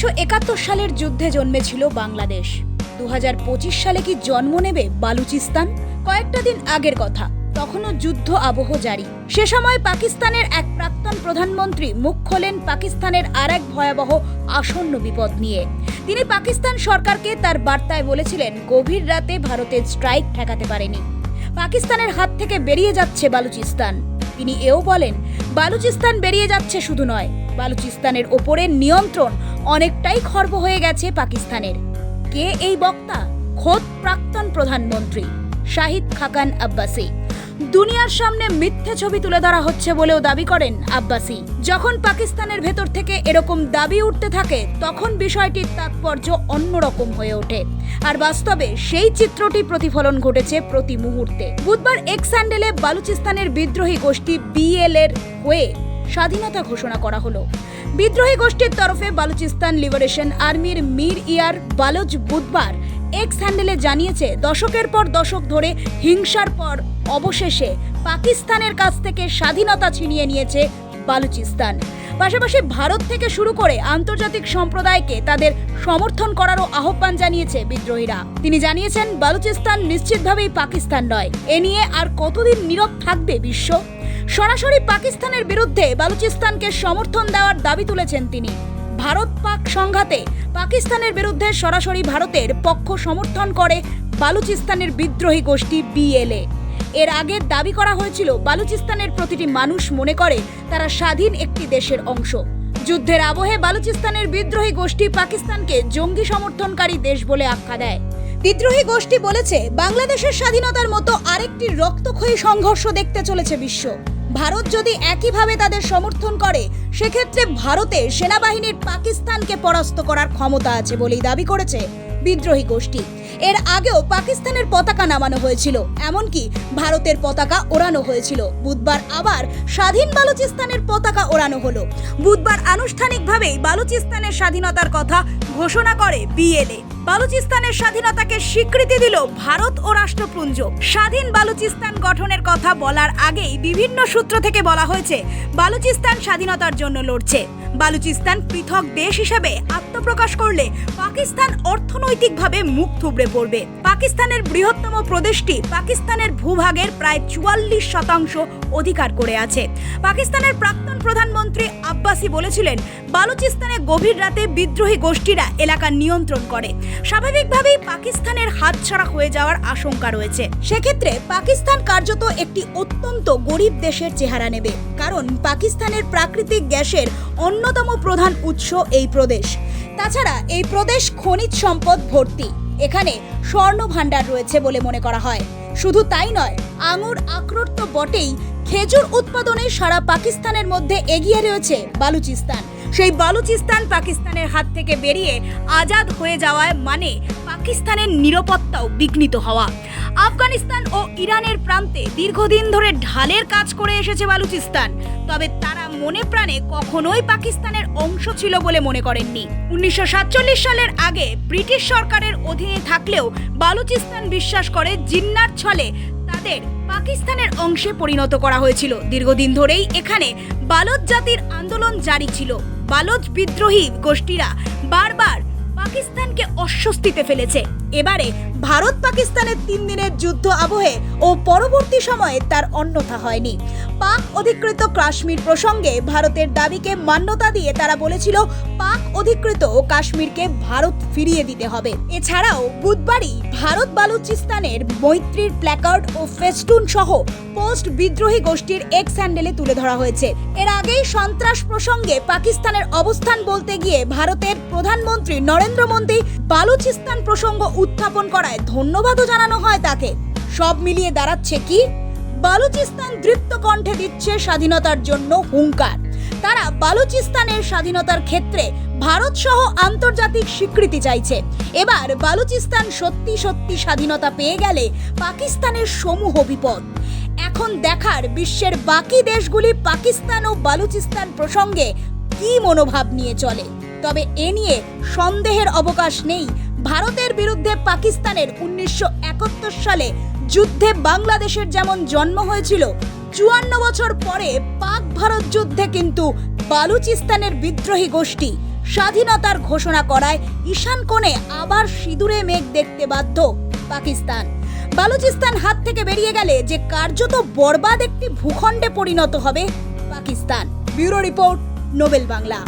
1971 সালের যুদ্ধে জন্মেছিল বাংলাদেশ। 2025 সালে কি জন্ম নেবে বালুচিস্তান? কয়েকটা দিন আগের কথা, তখনও যুদ্ধ আবহ জারি। সে সময় পাকিস্তানের এক প্রাক্তন প্রধানমন্ত্রী মুখ খোলেন পাকিস্তানের আরেক ভয়াবহ আসন্ন বিপদ নিয়ে। তিনি পাকিস্তান সরকারকে তার বার্তায় বলেছিলেন, গভীর রাতে ভারতের স্ট্রাইক ঠেকাতে পারেনি, পাকিস্তানের হাত থেকে বেরিয়ে যাচ্ছে বালুচিস্তান। তিনি এও বলেন, বালুচিস্তান বেরিয়ে যাচ্ছে শুধু নয়, বালুচিস্তানের ওপরে নিয়ন্ত্রণ অনেকটাই খর্ব হয়ে গেছে পাকিস্তানের। কে এই বক্তা? খোদ প্রাক্তন প্রধানমন্ত্রী শাহিদ খাকান আব্বাসি। দুনিয়ার সামনে মিথ্যে ছবি তুলে ধরা হচ্ছে বলেও দাবি করেন আব্বাসি। যখন পাকিস্তানের ভেতর থেকে এরকম দাবি উঠতে থাকে, তখন বিষয়টির তাৎপর্য অন্যরকম হয়ে ওঠে। আর বাস্তবে সেই চিত্রটি প্রতিফলন ঘটেছে প্রতি মুহূর্তে। বুধবার এক্স হ্যান্ডেলে বালুচিস্তানের বিদ্রোহী গোষ্ঠী বিএল এর হয়ে স্বাধীনতা ঘোষণা করা হলো। বিদ্রোহী গোষ্ঠীর তরফে বালুচিস্তান লিবারেশন আর্মির মীর ইয়ার বালুচ বুধবার এক্স হ্যান্ডেলে জানিয়েছে, দশকের পর দশক ধরে হিংসার পর অবশেষে পাকিস্তানের কাছ থেকে স্বাধীনতা ছিনিয়ে নিয়েছে বালুচিস্তান। পাশাপাশি ভারত থেকে শুরু করে আন্তর্জাতিক সম্প্রদায়কে তাদের সমর্থন করারও আহ্বান জানিয়েছে বিদ্রোহীরা। তিনি জানিয়েছেন, বালুচিস্তান নিশ্চিতভাবেই পাকিস্তান নয়। এ নিয়ে আর কতদিন নীরব থাকবে বিশ্ব? সরাসরি পাকিস্তানের বিরুদ্ধে বালুচিস্তানকে সমর্থন দেওয়ার দাবি তুলেছেন তিনি। ভারত পাক সংঘাতে পাকিস্তানের বিরুদ্ধে সরাসরি ভারতের পক্ষ সমর্থন করে বালুচিস্তানের বিদ্রোহী গোষ্ঠী বিএলএ। এর আগে দাবি করা হয়েছিল, বালুচিস্তানের প্রতিটি মানুষ মনে করে তারা স্বাধীন একটি দেশের অংশ। যুদ্ধের আবহে বালুচিস্তানের বিদ্রোহী গোষ্ঠী পাকিস্তানকে জঙ্গি সমর্থনকারী দেশ বলে আখ্যা দেয়। বিদ্রোহী গোষ্ঠী বলেছে, বাংলাদেশের স্বাধীনতার মতো আরেকটি রক্তক্ষয়ী সংঘর্ষ দেখতে চলেছে বিশ্ব। ভারত যদি একইভাবে তাদের সমর্থন করে, সেক্ষেত্রে ভারতের সেনাবাহিনীর পাকিস্তানকে পরাস্ত করার ক্ষমতা আছে বলেই দাবি করেছে বিদ্রোহী গোষ্ঠী। এর আগেও পাকিস্তানের পতাকা নামানো হয়েছিল, এমনকি ভারতের পতাকা ওড়ানো হয়েছিল। বুধবার আবার স্বাধীন বালুচিস্তানের পতাকা ওড়ানো হলো। বুধবার আনুষ্ঠানিকভাবেই বালুচিস্তানের স্বাধীনতার কথা ঘোষণা করে বিএলএ। বালুচিস্তানের স্বাধীনতাকে স্বীকৃতি দিল ভারত ও রাষ্ট্রপুঞ্জ। স্বাধীন বালুচিস্তান গঠনের কথা বলার আগেই বিভিন্ন সূত্র থেকে বলা হয়েছে, বালুচিস্তান স্বাধীনতার জন্য লড়ছে। বালুচিস্তান পৃথক দেশ হিসেবে আত্মপ্রকাশ করলে পাকিস্তান অর্থনৈতিকভাবে মুখ থুবড়ে পড়বে। পাকিস্তানের বৃহত্তম প্রদেশটি পাকিস্তানের ভূভাগের প্রায় 44% অধিকার করে আছে। পাকিস্তানের প্রাক্তন প্রধানমন্ত্রী আব্বাসি বলেছিলেন, বালুচিস্তানে গভীর রাতে বিদ্রোহী গোষ্ঠীরা এলাকা নিয়ন্ত্রণ করে। স্বাভাবিকভাবেই পাকিস্তানের হাতছাড়া হয়ে যাওয়ার আশঙ্কা রয়েছে। সেক্ষেত্রে পাকিস্তান কার্যত একটি অত্যন্ত গরিব দেশের চেহারা নেবে, কারণ পাকিস্তানের প্রাকৃতিক গ্যাসের অন্যতম প্রধান উৎস এই প্রদেশ। তাছাড়া এই প্রদেশ খনিজ সম্পদ ভর্তি। এখানে স্বর্ণ ভাণ্ডার রয়েছে বলে মনে করা হয়। শুধু তাই নয়, আঙুর আখরোট তো বটেই, খেজুর উৎপাদনে সারা পাকিস্তানের মধ্যে এগিয়ে রয়েছে বালুচিস্তান। সেই বালুচিস্তান পাকিস্তানের হাত থেকে বেরিয়ে আজাদ হয়ে যাওয়ায় মানে পাকিস্তানের নিরাপত্তাও বিঘ্নিত হওয়া। আফগানিস্তান ও ইরানের প্রান্তে দীর্ঘদিন ধরে ঢালের কাজ করে এসেছে বালুচিস্তান, তবে তারা মনে প্রাণে কখনোই পাকিস্তানের অংশ ছিল বলে মনে করেননি। 1947 সালের আগে ব্রিটিশ সরকারের অধীনে থাকলেও বালুচিস্তান বিশ্বাস করে জিন্নার ছলে তাদের পাকিস্তানের অংশে পরিণত করা হয়েছিল। দীর্ঘদিন ধরেই এখানে বালোচ জাতির আন্দোলন জারি ছিল। বালোচ বিদ্রোহী গোষ্ঠীরা বারবার পাকিস্তানকে অস্বস্তিতে ফেলেছে। এবারে ভারত পাকিস্তানের 3 দিনের যুদ্ধ আবহে ও পরবর্তী সময়ে তার অন্যথা হয়নি। পাক অধিকৃত কাশ্মীর প্রসঙ্গে ভারতের দাবিকে মান্যতা দিয়ে তারা বলেছিল, পাক অধিকৃত কাশ্মীরকে ভারত ফিরিয়ে দিতে হবে। এছাড়াও বুধবারই ভারত বালুচিস্তানের মৈত্রীর প্ল্যাকার্ড ও ফেস্টুন সহ পোস্ট বিদ্রোহী গোষ্ঠীর এক্স হ্যান্ডেলে তুলে ধরা হয়েছে। এর আগেই সন্ত্রাস প্রসঙ্গে পাকিস্তানের অবস্থান বলতে গিয়ে ভারতের প্রধানমন্ত্রী নরেন্দ্র মোদী বালুচিস্তান প্রসঙ্গ উত্থাপন করায় ধন্যবাদও জানানো হয় তাকে। সব মিলিয়ে দাঁড়াচ্ছে কি, বালুচিস্তান দৃপ্ত কণ্ঠে দিচ্ছে স্বাধীনতার জন্য হুঙ্কার। তারা বালুচিস্তানের স্বাধীনতার ক্ষেত্রে ভারত সহ আন্তর্জাতিক স্বীকৃতি চাইছে। এবার বালুচিস্তান সত্যি সত্যি স্বাধীনতা পেয়ে গেলে পাকিস্তানের সমূহ বিপদ। এখন দেখার বিশ্বের বাকি দেশগুলি পাকিস্তান ও বালুচিস্তান প্রসঙ্গে কি মনোভাব নিয়ে চলে। তবে এ নিয়ে সন্দেহের অবকাশ নেই, ভারতের বিরুদ্ধে পাকিস্তানের 1971 সালে যুদ্ধে বাংলাদেশের যেমন জন্ম হয়েছিল, 54 বছর পরে পাক ভারত যুদ্ধে কিন্তু বালুচিস্তানের বিদ্রোহী গোষ্ঠী স্বাধীনতার ঘোষণা করায় ঈশান কোণে আবার সিঁদুরে মেঘ দেখতে বাধ্য পাকিস্তান। বালুচিস্তান হাত থেকে বেরিয়ে গেলে যে কার্যত বরবাদ একটি ভূখণ্ডে পরিণত হবে Pakistan. Bureau report, Nobel Bangla.